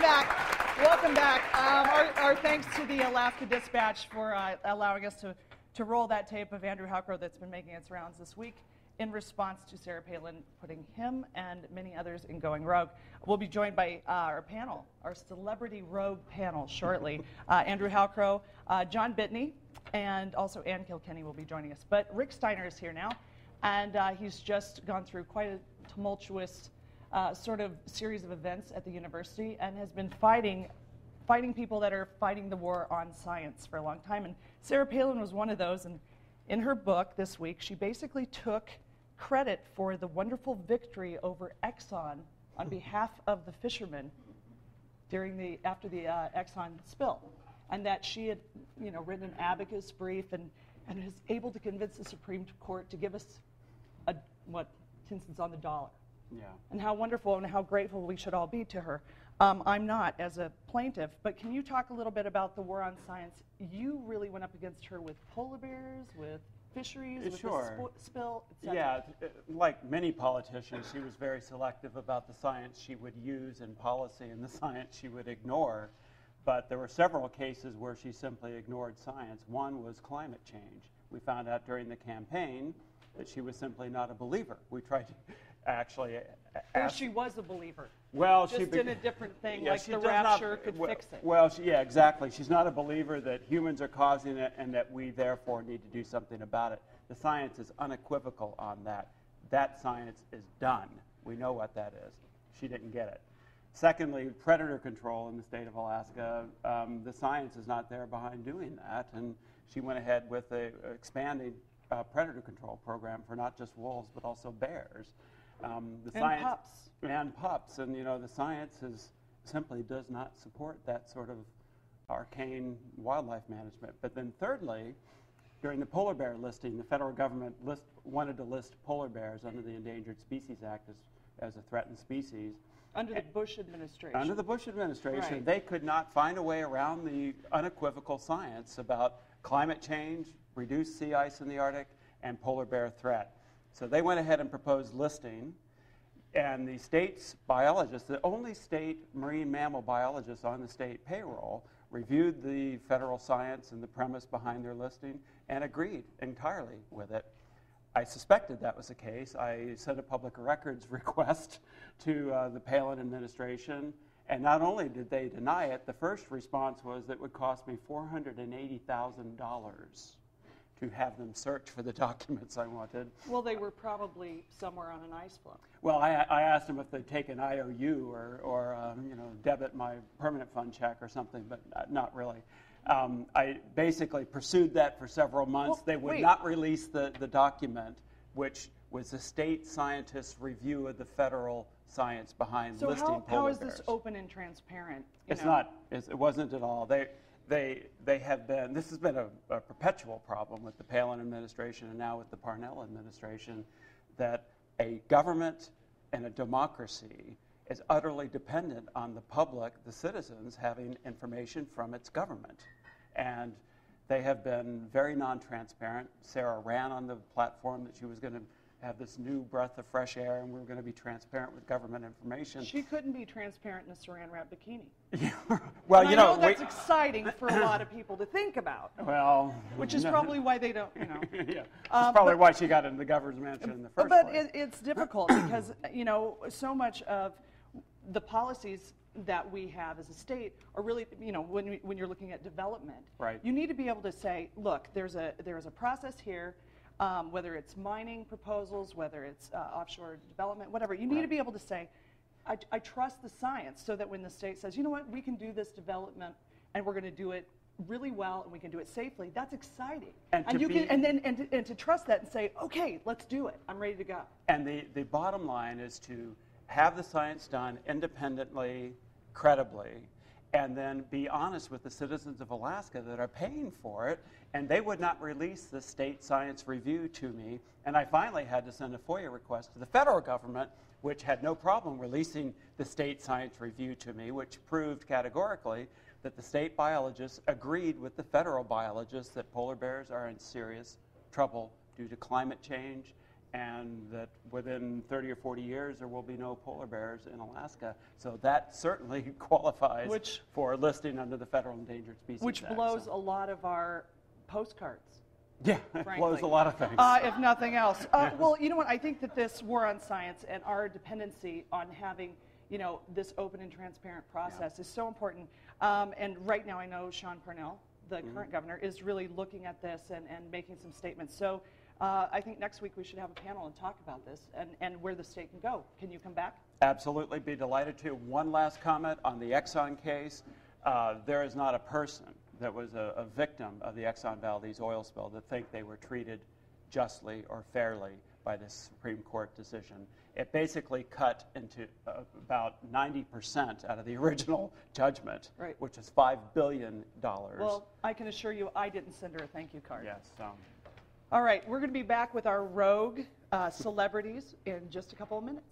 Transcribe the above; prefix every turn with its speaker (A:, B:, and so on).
A: back. Welcome back. Our thanks to the Alaska Dispatch for allowing us to roll that tape of Andrew Halcrow that's been making its rounds this week in response to Sarah Palin putting him and many others in Going Rogue. We'll be joined by our panel, our Celebrity Rogue panel shortly. Andrew Halcrow, John Bitney, and also Ann Kilkenny will be joining us. But Rick Steiner is here now, and he's just gone through quite a tumultuous sort of series of events at the university and has been fighting people that are fighting the war on science for a long time. And Sarah Palin was one of those. And in her book this week, she basically took credit for the wonderful victory over Exxon on behalf of the fishermen after the Exxon spill, and that she had written an abacus brief and is able to convince the Supreme Court to give us 10 cents on the dollar.
B: Yeah.
A: And how wonderful and how grateful we should all be to her. I'm not as a plaintiff, but can you talk a little bit about the war on science? You really went up against her with polar bears, with fisheries, with the spill, etc.
B: Yeah, like many politicians, she was very selective about the science she would use in policy and the science she would ignore. But there were several cases where she simply ignored science. One was climate change. We found out during the campaign that she was simply not a believer. We tried to actually
A: or she was a believer.
B: Well,
A: just in a different thing,
B: yeah,
A: like the rapture could fix it.
B: Well, yeah, exactly. She's not a believer that humans are causing it and that we therefore need to do something about it. The science is unequivocal on that. That science is done. We know what that is. She didn't get it. Secondly, predator control in the state of Alaska. The science is not there behind doing that, and she went ahead with an expanding predator control program for not just wolves but also bears.
A: Pups.
B: And pups. And, the science simply does not support that sort of arcane wildlife management. But then thirdly, during the polar bear listing, the federal government wanted to list polar bears under the Endangered Species Act as a threatened species.
A: Under the Bush administration.
B: Under the Bush administration,
A: right.
B: They could not find a way around the unequivocal science about climate change, reduced sea ice in the Arctic, and polar bear threat. So they went ahead and proposed listing, and the state's biologists, the only state marine mammal biologists on the state payroll, reviewed the federal science and the premise behind their listing and agreed entirely with it. I suspected that was the case. I sent a public records request to the Palin administration, and not only did they deny it, the first response was that it would cost me $480,000 to have them search for the documents I wanted.
A: Well, they were probably somewhere on an ice floe.
B: Well, I asked them if they'd take an IOU or debit my permanent fund check or something, but not really. I basically pursued that for several months.
A: Well,
B: they would not release the document, which was the state scientists' review of the federal science behind listing polar bears. So
A: how is this open and transparent?
B: It's not. It wasn't at all. They have been. This has been a perpetual problem with the Palin administration and now with the Parnell administration, that a government and a democracy is utterly dependent on the public, the citizens, having information from its government. And they have been very non-transparent. Sarah ran on the platform that she was going to have this new breath of fresh air and we were going to be transparent with government information.
A: She couldn't be transparent in a saran wrap bikini.
B: Well,
A: and I know that's exciting for a lot of people to think about.
B: Well,
A: which is probably why they don't,
B: Yeah, that's probably why she got into the governor's mansion in the first place.
A: But it's difficult because, so much of the policies that we have as a state are really, when you're looking at development,
B: right.
A: You need to be able to say, look, there's a process here, whether it's mining proposals, whether it's offshore development, whatever. You need to be able to say, I trust the science, so that when the state says, you know what, we can do this development and we're going to do it really well and we can do it safely, that's exciting. And to trust that and say, okay, let's do it. I'm ready to go.
B: And the bottom line is to have the science done independently, credibly, and then be honest with the citizens of Alaska that are paying for it, and they would not release the state science review to me, and I finally had to send a FOIA request to the federal government, which had no problem releasing the state science review to me, which proved categorically that the state biologists agreed with the federal biologists that polar bears are in serious trouble due to climate change and that within 30 or 40 years there will be no polar bears in Alaska. So that certainly qualifies for listing under the Federal Endangered Species
A: Which
B: Act.
A: blows a lot of our postcards.
B: Yeah, it blows a lot of things.
A: If nothing else. Well, you know what? I think that this war on science and our dependency on having, this open and transparent process is so important. And right now I know Sean Parnell, the current governor, is really looking at this and making some statements. So I think next week we should have a panel and talk about this and where the state can go. Can you come back?
B: Absolutely, be delighted to. One last comment on the Exxon case. There is not a person that was a victim of the Exxon Valdez oil spill that think they were treated justly or fairly by this Supreme Court decision. It basically cut into about 90% out of the original judgment, which is $5 billion.
A: Well, I can assure you I didn't send her a thank you card.
B: Yes.
A: All right, we're going to be back with our rogue celebrities in just a couple of minutes.